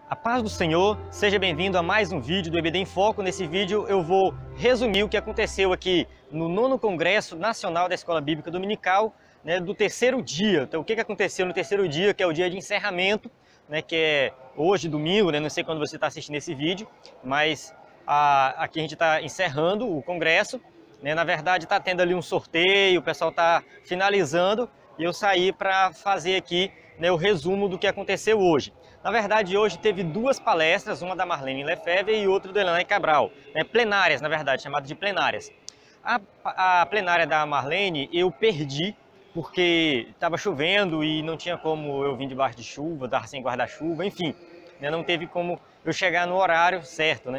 A paz do Senhor, seja bem-vindo a mais um vídeo do EBD em Foco. Nesse vídeo eu vou resumir o que aconteceu aqui no 9º Congresso Nacional da Escola Bíblica Dominical, do terceiro dia. Então, o que aconteceu no terceiro dia, que é o dia de encerramento, que é hoje, domingo, não sei quando você está assistindo esse vídeo, mas aqui a gente está encerrando o congresso. Na verdade, está tendo ali um sorteio, o pessoal está finalizando e eu saí para fazer aqui o resumo do que aconteceu hoje. Na verdade, hoje teve duas palestras, uma da Marlene Lefebvre e outra do Elianai Cabral, plenárias, na verdade, chamadas de plenárias. A plenária da Marlene eu perdi, porque estava chovendo e não tinha como eu vir debaixo de chuva, dar sem guarda-chuva, enfim, não teve como eu chegar no horário certo,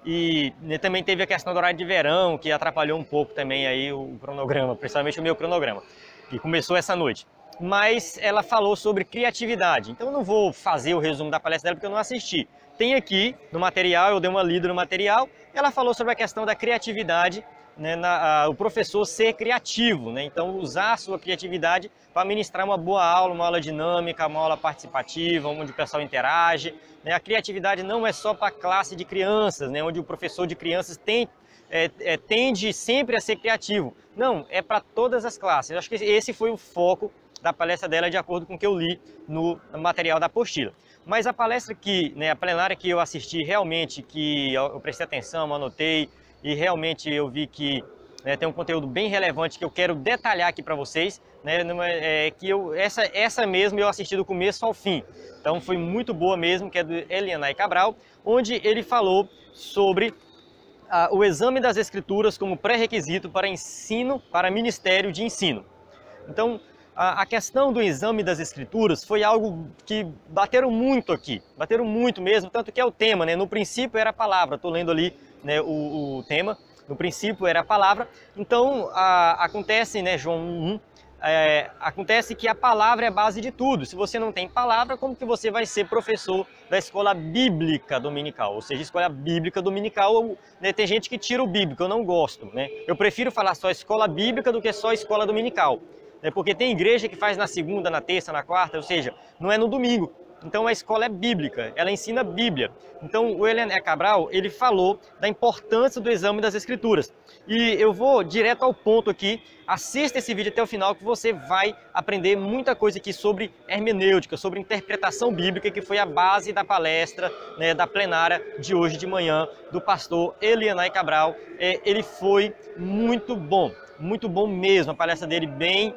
E também teve a questão do horário de verão, que atrapalhou um pouco também aí o cronograma, principalmente o meu cronograma, que começou essa noite. Mas ela falou sobre criatividade, então eu não vou fazer o resumo da palestra dela porque eu não assisti. Tem aqui no material, eu dei uma lida no material, ela falou sobre a questão da criatividade, o professor ser criativo, então usar a sua criatividade para ministrar uma boa aula, uma aula dinâmica, uma aula participativa, onde o pessoal interage. A criatividade não é só para a classe de crianças, onde o professor de crianças tende sempre a ser criativo. Não, é para todas as classes. Eu acho que esse foi o foco da palestra dela, de acordo com o que eu li no material da apostila. Mas a palestra a plenária que eu assisti realmente, que eu prestei atenção, anotei, e realmente eu vi que tem um conteúdo bem relevante que eu quero detalhar aqui para vocês, essa mesmo eu assisti do começo ao fim. Então foi muito boa mesmo, que é do Elianai Cabral, onde ele falou sobre o exame das escrituras como pré-requisito para ensino, para ministério de ensino. Então, a questão do exame das escrituras foi algo que bateram muito aqui, bateram muito mesmo, tanto que é o tema, no princípio era a palavra, estou lendo ali o tema, no princípio era a palavra. Então acontece, João 1, acontece que a palavra é a base de tudo. Se você não tem palavra, como que você vai ser professor da escola bíblica dominical? Ou seja, escola bíblica dominical, tem gente que tira o bíblico, eu não gosto, Eu prefiro falar só escola bíblica do que só escola dominical. Porque tem igreja que faz na segunda, na terça, na quarta, ou seja, não é no domingo. Então a escola é bíblica, ela ensina a Bíblia. Então o Elianai Cabral, ele falou da importância do exame das escrituras. E eu vou direto ao ponto aqui, assista esse vídeo até o final que você vai aprender muita coisa aqui sobre hermenêutica, sobre interpretação bíblica, que foi a base da palestra, da plenária de hoje de manhã, do pastor Elianai Cabral. Ele foi muito bom mesmo, a palestra dele bem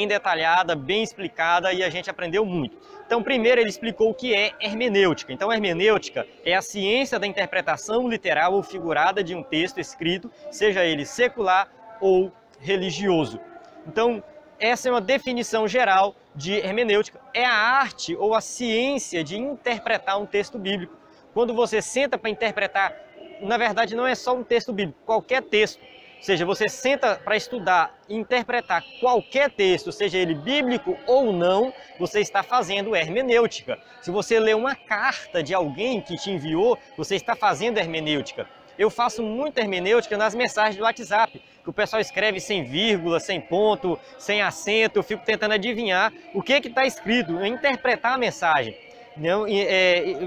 detalhada, bem explicada, e a gente aprendeu muito. Então, primeiro ele explicou o que é hermenêutica. Então, a hermenêutica é a ciência da interpretação literal ou figurada de um texto escrito, seja ele secular ou religioso. Então, essa é uma definição geral de hermenêutica. É a arte ou a ciência de interpretar um texto bíblico. Quando você senta para interpretar, na verdade não é só um texto bíblico, qualquer texto. Ou seja, você senta para estudar e interpretar qualquer texto, seja ele bíblico ou não, você está fazendo hermenêutica. Se você lê uma carta de alguém que te enviou, você está fazendo hermenêutica. Eu faço muita hermenêutica nas mensagens do WhatsApp, que o pessoal escreve sem vírgula, sem ponto, sem acento, eu fico tentando adivinhar o que está escrito, interpretar a mensagem.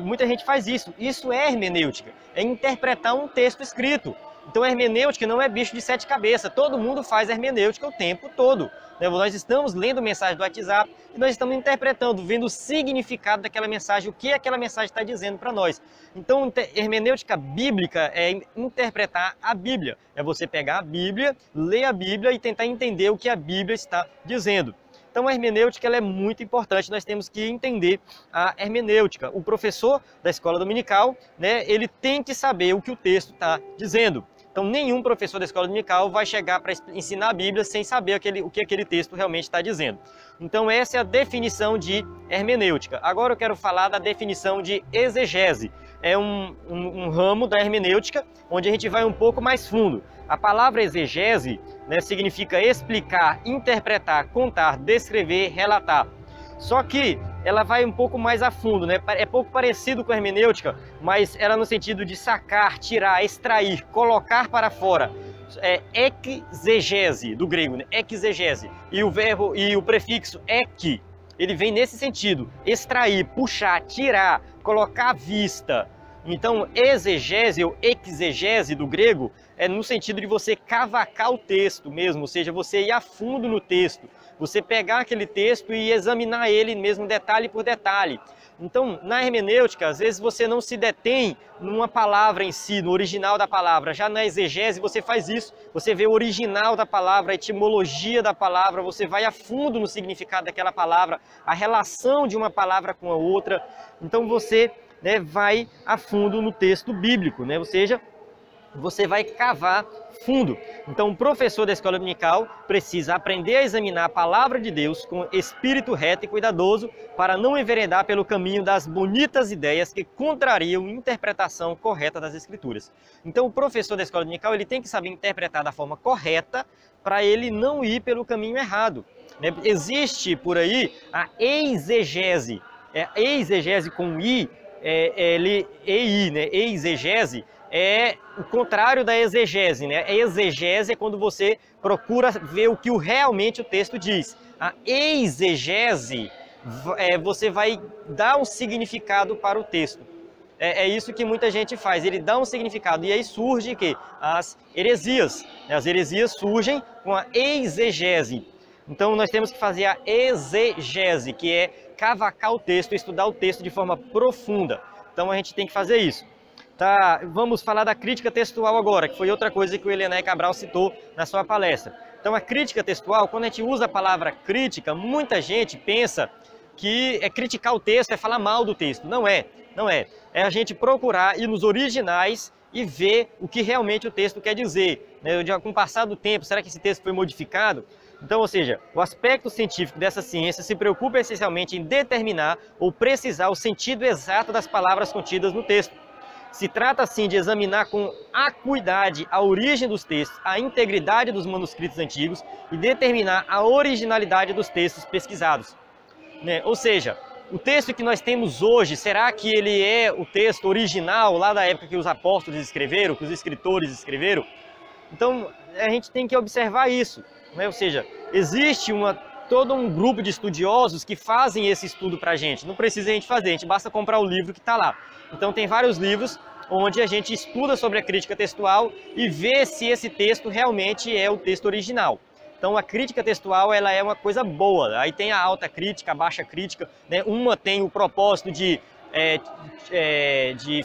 Muita gente faz isso. Isso é hermenêutica, é interpretar um texto escrito. Então, hermenêutica não é bicho de sete cabeças, todo mundo faz hermenêutica o tempo todo. Nós estamos lendo mensagem do WhatsApp e nós estamos interpretando, vendo o significado daquela mensagem, o que aquela mensagem está dizendo para nós. Então, hermenêutica bíblica é interpretar a Bíblia, é você pegar a Bíblia, ler a Bíblia e tentar entender o que a Bíblia está dizendo. Então, a hermenêutica ela é muito importante, nós temos que entender a hermenêutica. O professor da escola dominical, ele tem que saber o que o texto está dizendo. Então, nenhum professor da escola dominical vai chegar para ensinar a Bíblia sem saber o que aquele texto realmente está dizendo. Então, essa é a definição de hermenêutica. Agora eu quero falar da definição de exegese. É um ramo da hermenêutica, onde a gente vai um pouco mais fundo. A palavra exegese significa explicar, interpretar, contar, descrever, relatar. Só que ela vai um pouco mais a fundo, É pouco parecido com a hermenêutica, mas ela no sentido de sacar, tirar, extrair, colocar para fora. Exegese, do grego, exegese. E o verbo e o prefixo ek, ele vem nesse sentido, extrair, puxar, tirar, colocar à vista. Então, exegese ou exegese do grego é no sentido de você cavacar o texto mesmo, ou seja, você ir a fundo no texto, você pegar aquele texto e examinar ele mesmo detalhe por detalhe. Então, na hermenêutica, às vezes você não se detém numa palavra em si, no original da palavra. Já na exegese você faz isso, você vê o original da palavra, a etimologia da palavra, você vai a fundo no significado daquela palavra, a relação de uma palavra com a outra. Então você, né, vai a fundo no texto bíblico, né? Ou seja, você vai cavar fundo. Então, o professor da escola dominical precisa aprender a examinar a palavra de Deus com espírito reto e cuidadoso para não enveredar pelo caminho das bonitas ideias que contrariam a interpretação correta das Escrituras. Então, o professor da escola dominical ele tem que saber interpretar da forma correta para ele não ir pelo caminho errado. Existe por aí a exegese. Exegese com I, EI, né? Exegese é o contrário da exegese, né? A exegese é quando você procura ver o que realmente o texto diz. A exegese, você vai dar um significado para o texto. É isso que muita gente faz, ele dá um significado. E aí surge que as heresias. As heresias surgem com a exegese. Então nós temos que fazer a exegese, que é cavacar o texto, estudar o texto de forma profunda. Então a gente tem que fazer isso. Tá, vamos falar da crítica textual agora, que foi outra coisa que o Elianai Cabral citou na sua palestra. Então a crítica textual, quando a gente usa a palavra crítica, muita gente pensa que criticar o texto é falar mal do texto. Não é, não é. É a gente procurar ir nos originais e ver o que realmente o texto quer dizer. Com o passar do tempo, será que esse texto foi modificado? Então, ou seja, o aspecto científico dessa ciência se preocupa essencialmente em determinar ou precisar o sentido exato das palavras contidas no texto. Se trata, assim, de examinar com acuidade a origem dos textos, a integridade dos manuscritos antigos e determinar a originalidade dos textos pesquisados. Ou seja, o texto que nós temos hoje, será que ele é o texto original lá da época que os apóstolos escreveram, que os escritores escreveram? Então, a gente tem que observar isso. Ou seja, existe todo um grupo de estudiosos que fazem esse estudo para a gente. Não precisa a gente fazer, a gente basta comprar o livro que está lá. Então tem vários livros onde a gente estuda sobre a crítica textual e vê se esse texto realmente é o texto original. Então a crítica textual ela é uma coisa boa. Aí tem a alta crítica, a baixa crítica, né? Uma tem o propósito de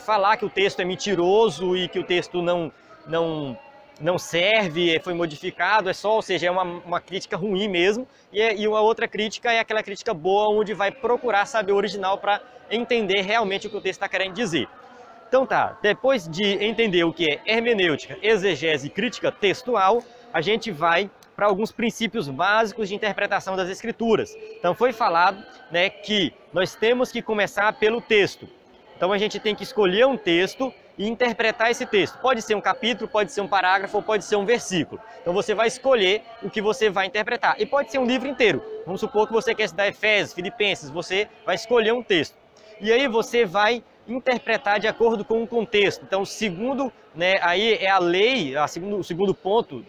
falar que o texto é mentiroso e que o texto não serve, foi modificado, ou seja, é uma crítica ruim mesmo, e uma outra crítica é aquela crítica boa, onde vai procurar saber o original para entender realmente o que o texto está querendo dizer. Então tá, depois de entender o que é hermenêutica, exegese e crítica textual, a gente vai para alguns princípios básicos de interpretação das Escrituras. Então foi falado, né, que nós temos que começar pelo texto. Então a gente tem que escolher um texto e interpretar esse texto. Pode ser um capítulo, pode ser um parágrafo, ou pode ser um versículo. Então você vai escolher o que você vai interpretar. E pode ser um livro inteiro. Vamos supor que você quer estudar Efésios, Filipenses, você vai escolher um texto. E aí você vai interpretar de acordo com o contexto. Então, segundo, né, aí é a lei, o segundo ponto,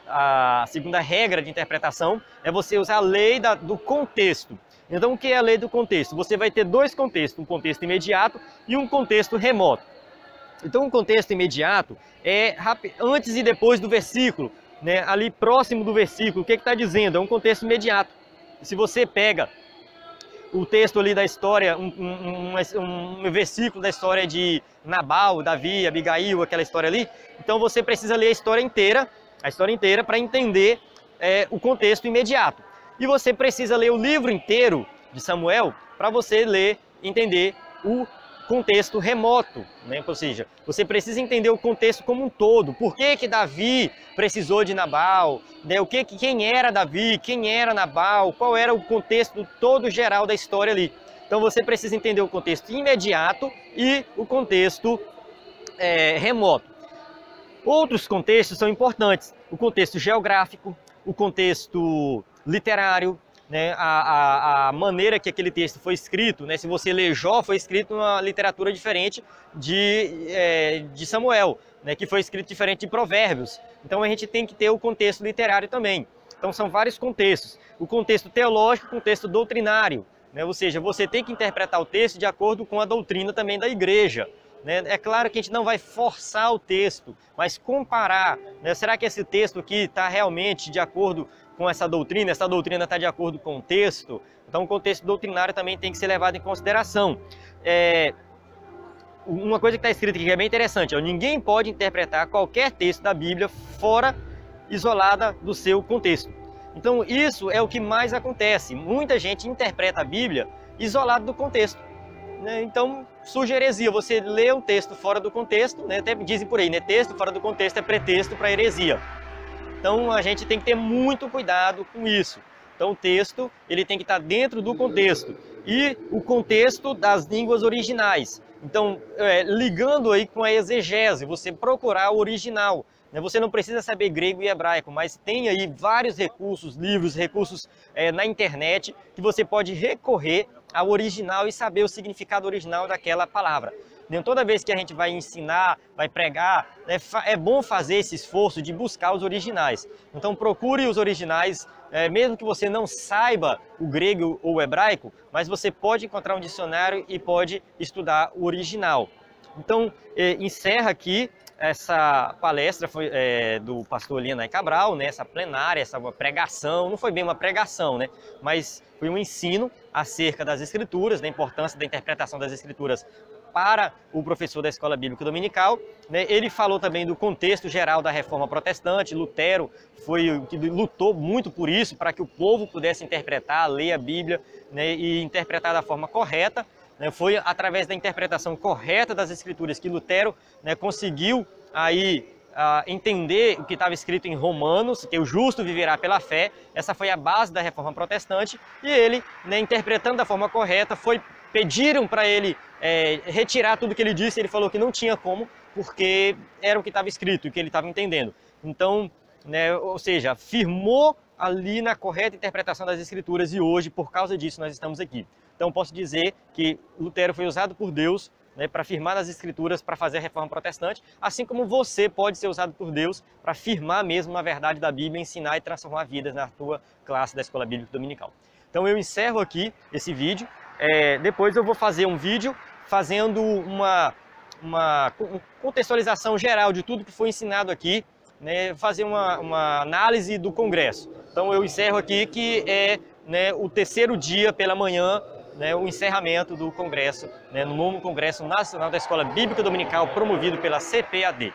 a segunda regra de interpretação é você usar a lei do contexto. Então, o que é a lei do contexto? Você vai ter dois contextos, um contexto imediato e um contexto remoto. Então, um contexto imediato é antes e depois do versículo, né? Ali próximo do versículo, o que está dizendo? É um contexto imediato. Se você pega o texto ali da história, um versículo da história de Nabal, Davi, Abigail, aquela história ali, então você precisa ler a história inteira para entender o contexto imediato. E você precisa ler o livro inteiro de Samuel para você entender o contexto remoto, né? Ou seja, você precisa entender o contexto como um todo. Por que Davi precisou de Nabal? Né? Quem era Davi? Quem era Nabal? Qual era o contexto todo geral da história ali? Então você precisa entender o contexto imediato e o contexto remoto. Outros contextos são importantes. O contexto geográfico, o contexto literário, né, a maneira que aquele texto foi escrito, né, se você ler Jó, foi escrito numa literatura diferente de Samuel, né, que foi escrito diferente de Provérbios. Então a gente tem que ter o contexto literário também. Então são vários contextos. O contexto teológico, o contexto doutrinário, né? Ou seja, você tem que interpretar o texto de acordo com a doutrina também da igreja, né? É claro que a gente não vai forçar o texto, mas comparar, né? Será que esse texto aqui está realmente de acordo com essa doutrina está de acordo com o texto? Então o contexto doutrinário também tem que ser levado em consideração. Uma coisa que está escrita aqui que é bem interessante, ninguém pode interpretar qualquer texto da Bíblia fora, isolada do seu contexto. Então isso é o que mais acontece. Muita gente interpreta a Bíblia isolado do contexto, né? Então surge heresia. Você lê um texto fora do contexto, né? Até dizem por aí, né? Texto fora do contexto é pretexto para heresia. Então a gente tem que ter muito cuidado com isso. Então o texto ele tem que estar dentro do contexto e o contexto das línguas originais. Então ligando aí com a exegese, você procurar o original. Você não precisa saber grego e hebraico, mas tem aí vários recursos, livros, recursos na internet que você pode recorrer ao original e saber o significado original daquela palavra. Então, toda vez que a gente vai ensinar, vai pregar, é bom fazer esse esforço de buscar os originais. Então procure os originais, mesmo que você não saiba o grego ou o hebraico, mas você pode encontrar um dicionário e pode estudar o original. Então encerra aqui essa palestra do pastor Elianai Cabral, né, essa plenária, essa pregação, não foi bem uma pregação, né, mas foi um ensino acerca das Escrituras, da importância da interpretação das Escrituras para o professor da Escola Bíblica Dominical, né. Ele falou também do contexto geral da Reforma Protestante. Lutero foi o que lutou muito por isso, para que o povo pudesse interpretar, ler a Bíblia, né, e interpretar da forma correta. Foi através da interpretação correta das Escrituras que Lutero, né, conseguiu aí entender o que estava escrito em Romanos, que o justo viverá pela fé. Essa foi a base da Reforma Protestante, e ele, né, interpretando da forma correta, pediram para ele retirar tudo que ele disse. Ele falou que não tinha como, porque era o que estava escrito, o que ele estava entendendo. Então, né, ou seja, firmou ali na correta interpretação das Escrituras, e hoje, por causa disso, nós estamos aqui. Então posso dizer que Lutero foi usado por Deus, né, para firmar nas Escrituras, para fazer a Reforma Protestante, assim como você pode ser usado por Deus para firmar mesmo na verdade da Bíblia, ensinar e transformar vidas na tua classe da Escola Bíblica Dominical. Então eu encerro aqui esse vídeo. Depois eu vou fazer um vídeo fazendo uma contextualização geral de tudo que foi ensinado aqui, né, fazer uma análise do Congresso. Então eu encerro aqui, que né, o terceiro dia pela manhã, né, o encerramento do Congresso, né, no nono Congresso Nacional da Escola Bíblica Dominical, promovido pela CPAD.